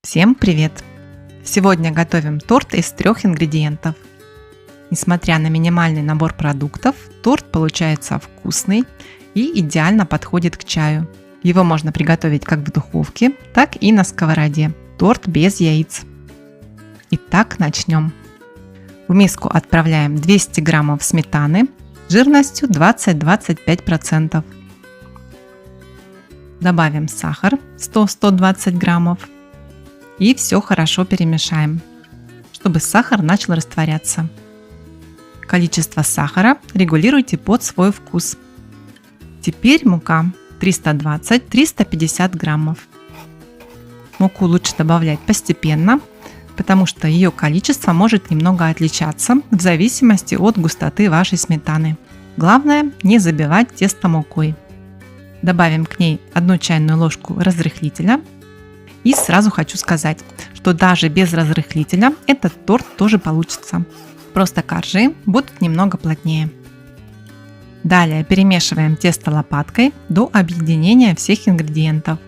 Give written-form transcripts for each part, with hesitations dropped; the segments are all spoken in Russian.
Всем привет! Сегодня готовим торт из 3 ингредиентов. Несмотря на минимальный набор продуктов, торт получается вкусный и идеально подходит к чаю. Его можно приготовить как в духовке, так и на сковороде. Торт без яиц. Итак, начнем. В миску отправляем 200 граммов сметаны жирностью 20-25%. Добавим сахар 100-120 граммов. И все хорошо перемешаем, чтобы сахар начал растворяться. Количество сахара регулируйте под свой вкус. Теперь мука 320-350 граммов. Муку лучше добавлять постепенно, потому что ее количество может немного отличаться в зависимости от густоты вашей сметаны. Главное не забивать тесто мукой. Добавим к ней 1 чайную ложку разрыхлителя. И сразу хочу сказать, что даже без разрыхлителя этот торт тоже получится. Просто коржи будут немного плотнее. Далее перемешиваем тесто лопаткой до объединения всех ингредиентов.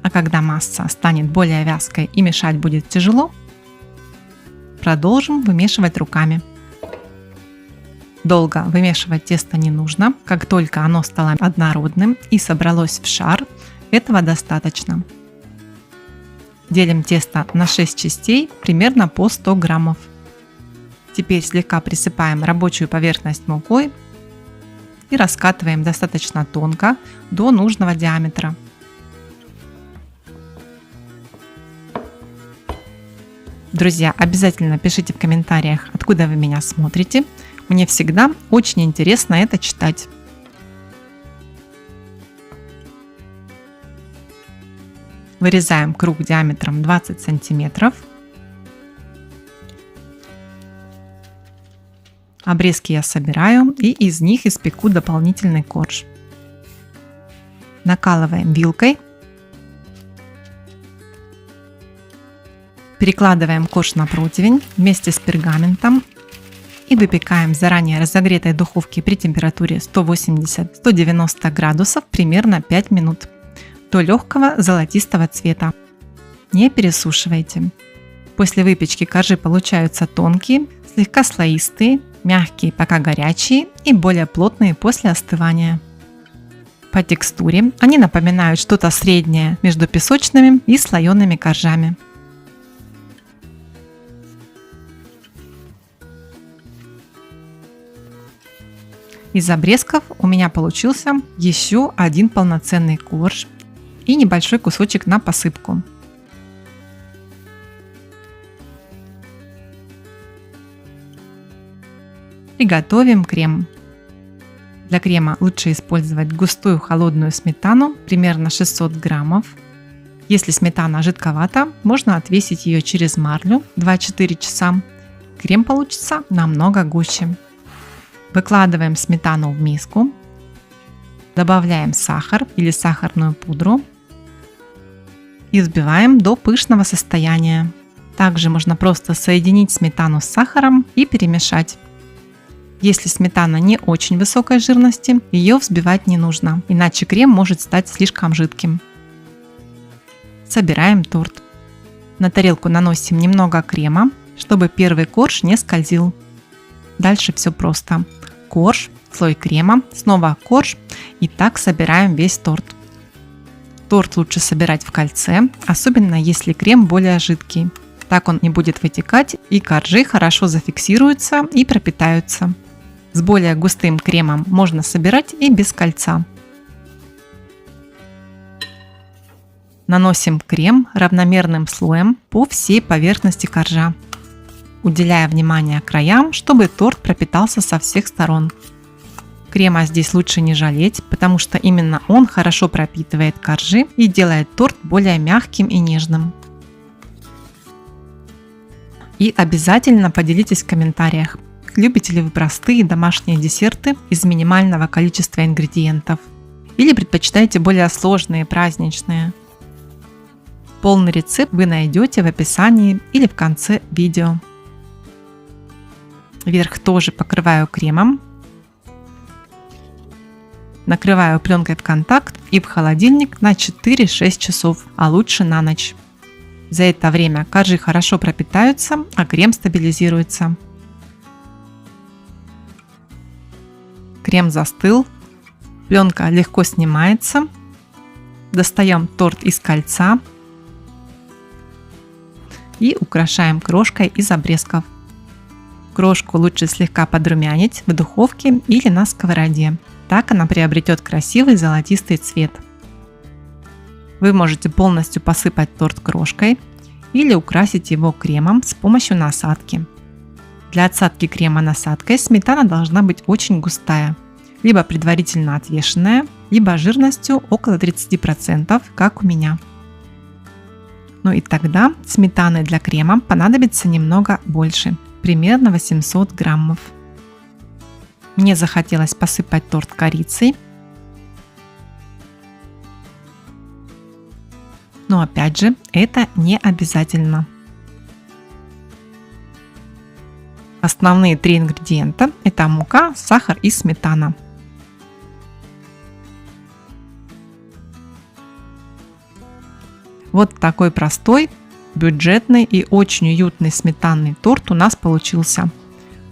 А когда масса станет более вязкой и мешать будет тяжело, продолжим вымешивать руками. Долго вымешивать тесто не нужно. Как только оно стало однородным и собралось в шар, этого достаточно. Делим тесто на 6 частей, примерно по 100 граммов. Теперь слегка присыпаем рабочую поверхность мукой и раскатываем достаточно тонко до нужного диаметра. Друзья, обязательно пишите в комментариях, откуда вы меня смотрите. Мне всегда очень интересно это читать. Вырезаем круг диаметром 20 сантиметров. Обрезки я собираю и из них испеку дополнительный корж. Накалываем вилкой. Перекладываем корж на противень вместе с пергаментом и выпекаем в заранее разогретой духовке при температуре 180-190 градусов примерно 5 минут. До легкого золотистого цвета. Не пересушивайте. После выпечки коржи получаются тонкие, слегка слоистые, мягкие, пока горячие и более плотные после остывания. По текстуре они напоминают что-то среднее между песочными и слоеными коржами. Из обрезков у меня получился еще один полноценный корж и небольшой кусочек на посыпку. Приготовим крем. Для крема лучше использовать густую холодную сметану, примерно 600 граммов. Если сметана жидковата, можно отвесить ее через марлю 2-4 часа. Крем получится намного гуще. Выкладываем сметану в миску. Добавляем сахар или сахарную пудру и взбиваем до пышного состояния. Также можно просто соединить сметану с сахаром и перемешать. Если сметана не очень высокой жирности, ее взбивать не нужно, иначе крем может стать слишком жидким. Собираем торт. На тарелку наносим немного крема, чтобы первый корж не скользил. Дальше все просто. Корж, слой крема, снова корж и так собираем весь торт. Торт лучше собирать в кольце, особенно если крем более жидкий. Так он не будет вытекать и коржи хорошо зафиксируются и пропитаются. С более густым кремом можно собирать и без кольца. Наносим крем равномерным слоем по всей поверхности коржа, уделяя внимание краям, чтобы торт пропитался со всех сторон. Крема здесь лучше не жалеть, потому что именно он хорошо пропитывает коржи и делает торт более мягким и нежным. И обязательно поделитесь в комментариях, любите ли вы простые домашние десерты из минимального количества ингредиентов или предпочитаете более сложные праздничные. Полный рецепт вы найдете в описании или в конце видео. Верх тоже покрываю кремом. Накрываю пленкой в контакт и в холодильник на 4-6 часов, а лучше на ночь. За это время коржи хорошо пропитаются, а крем стабилизируется. Крем застыл, пленка легко снимается. Достаем торт из кольца и украшаем крошкой из обрезков. Крошку лучше слегка подрумянить в духовке или на сковороде. Так она приобретет красивый золотистый цвет. Вы можете полностью посыпать торт крошкой или украсить его кремом с помощью насадки. Для отсадки крема насадкой сметана должна быть очень густая, либо предварительно отвешенная, либо жирностью около 30%, как у меня. Ну и тогда сметаны для крема понадобится немного больше, примерно 800 граммов. Мне захотелось посыпать торт корицей. Но опять же, это не обязательно. Основные 3 ингредиента – это мука, сахар и сметана. Вот такой простой, бюджетный и очень уютный сметанный торт у нас получился.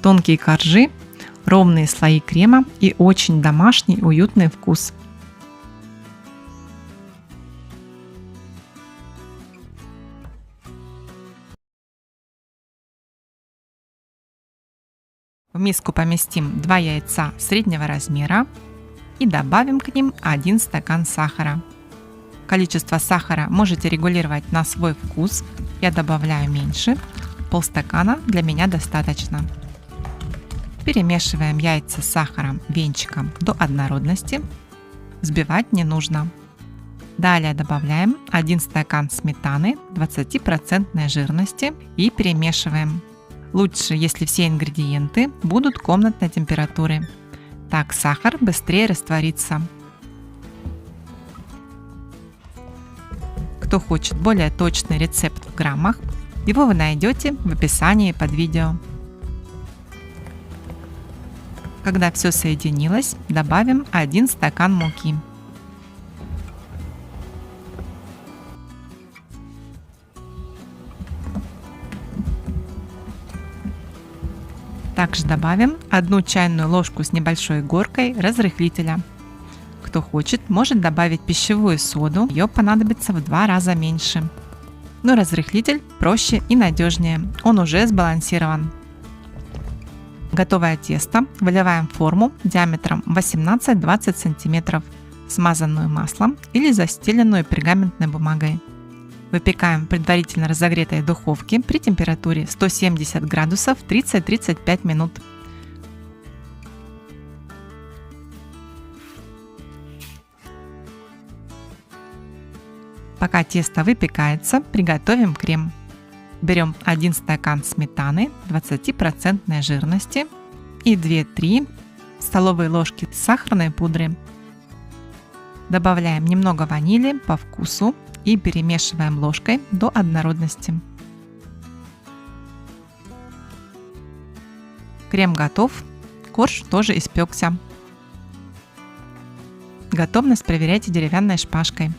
Тонкие коржи, ровные слои крема и очень домашний уютный вкус. В миску поместим 2 яйца среднего размера и добавим к ним 1 стакан сахара. Количество сахара можете регулировать на свой вкус. Я добавляю меньше, полстакана для меня достаточно. Перемешиваем яйца с сахаром венчиком до однородности. Взбивать не нужно. Далее добавляем 1 стакан сметаны 20% жирности и перемешиваем. Лучше, если все ингредиенты будут комнатной температуры. Так сахар быстрее растворится. Кто хочет более точный рецепт в граммах, его вы найдете в описании под видео. Когда все соединилось, добавим 1 стакан муки. Также добавим 1 чайную ложку с небольшой горкой разрыхлителя. Кто хочет, может добавить пищевую соду, ее понадобится в 2 раза меньше. Но разрыхлитель проще и надежнее, он уже сбалансирован. Готовое тесто выливаем в форму диаметром 18-20 см, смазанную маслом или застеленную пергаментной бумагой. Выпекаем в предварительно разогретой духовке при температуре 170 градусов 30-35 минут. Пока тесто выпекается, приготовим крем. Берем 1 стакан сметаны 20% жирности и 2-3 столовые ложки сахарной пудры. Добавляем немного ванили по вкусу и перемешиваем ложкой до однородности. Крем готов, корж тоже испекся. Готовность проверяйте деревянной шпажкой.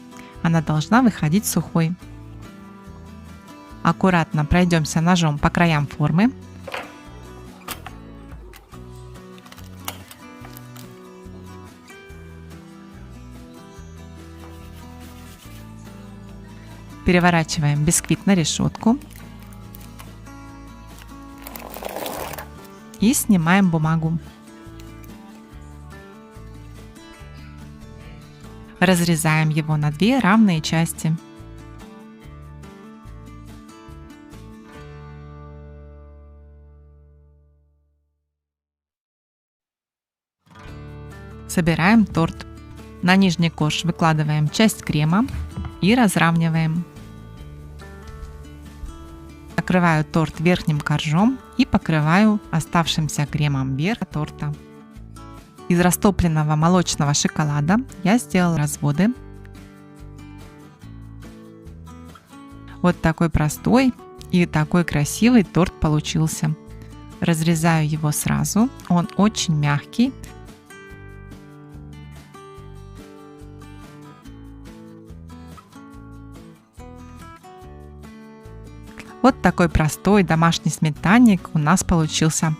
Она должна выходить сухой. Аккуратно пройдемся ножом по краям формы. Переворачиваем бисквит на решетку и снимаем бумагу. Разрезаем его на 2 равные части. Собираем торт. На нижний корж выкладываем часть крема и разравниваем. Накрываю торт верхним коржом и покрываю оставшимся кремом верх торта. Из растопленного молочного шоколада я сделала разводы. Вот такой простой и такой красивый торт получился. Разрезаю его сразу, он очень мягкий. Вот такой простой домашний сметанник у нас получился.